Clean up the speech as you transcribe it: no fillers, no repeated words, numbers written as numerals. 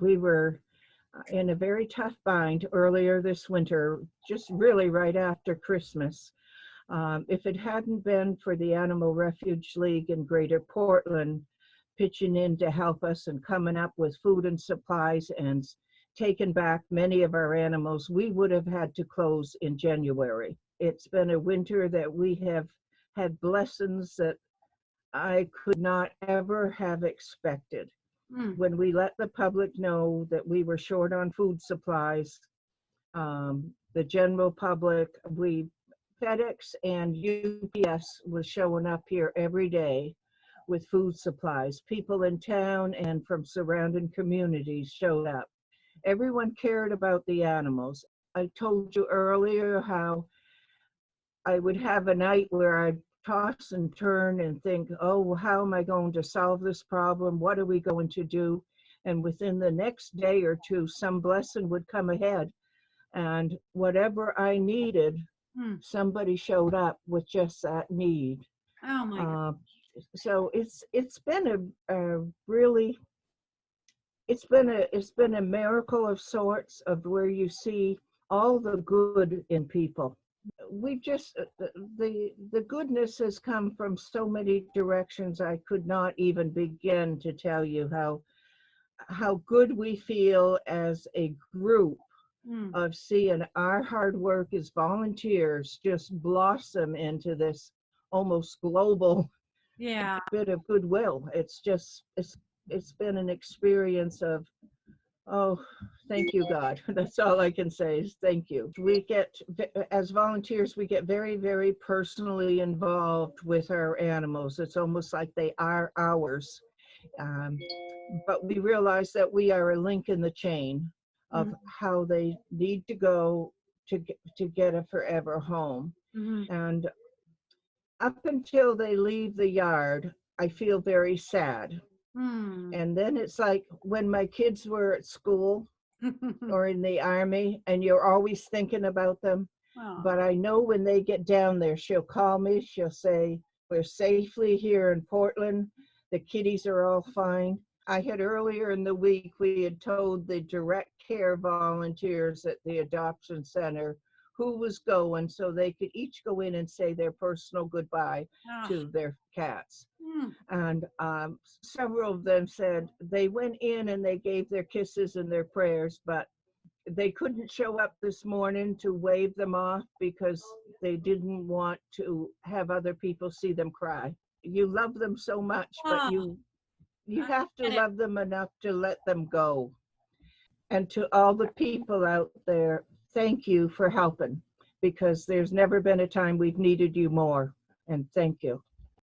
We were in a very tough bind earlier this winter, just really right after Christmas. If it hadn't been for the Animal Refuge League in Greater Portland pitching in to help us and coming up with food and supplies and taking back many of our animals, we would have had to close in January. It's been a winter that we have had blessings that I could not ever have expected. Mm. When we let the public know that we were short on food supplies, the general public, FedEx and UPS was showing up here every day with food supplies. People in town and from surrounding communities showed up. Everyone cared about the animals. I told you earlier how I would have a night where I'd toss and turn and think, oh, how am I going to solve this problem? What are we going to do? And within the next day or two, some blessing would come ahead. And whatever I needed, Mm. somebody showed up with just that need. Oh my God. So it's been a really it's been a miracle of sorts of where you see all the good in people. We just the goodness has come from so many directions. I could not even begin to tell you how good we feel as a group Mm. of seeing our hard work as volunteers just blossom into this almost global Yeah. bit of goodwill. It's been an experience of, oh, thank you, God. That's all I can say is thank you. We get, as volunteers, we get very, very personally involved with our animals. It's almost like they are ours. Um, but we realize that we are a link in the chain of Mm. how they need to go to get a forever home. Mm-hmm. And up until they leave the yard, I feel very sad. Mm. And then it's like when my kids were at school or in the army, and you're always thinking about them. But Oh. I know when they get down there, she'll call me, she'll say, we're safely here in Portland. The kitties are all fine. I had earlier in the week, we had told the direct care volunteers at the adoption center who was going so they could each go in and say their personal goodbye Oh. to their cats. Mm. And several of them said they went in and they gave their kisses and their prayers, but they couldn't show up this morning to wave them off because they didn't want to have other people see them cry. You love them so much, but Oh, you I have to get it. love them enough to let them go. And to all the people out there, thank you for helping, because there's never been a time we've needed you more. And thank you.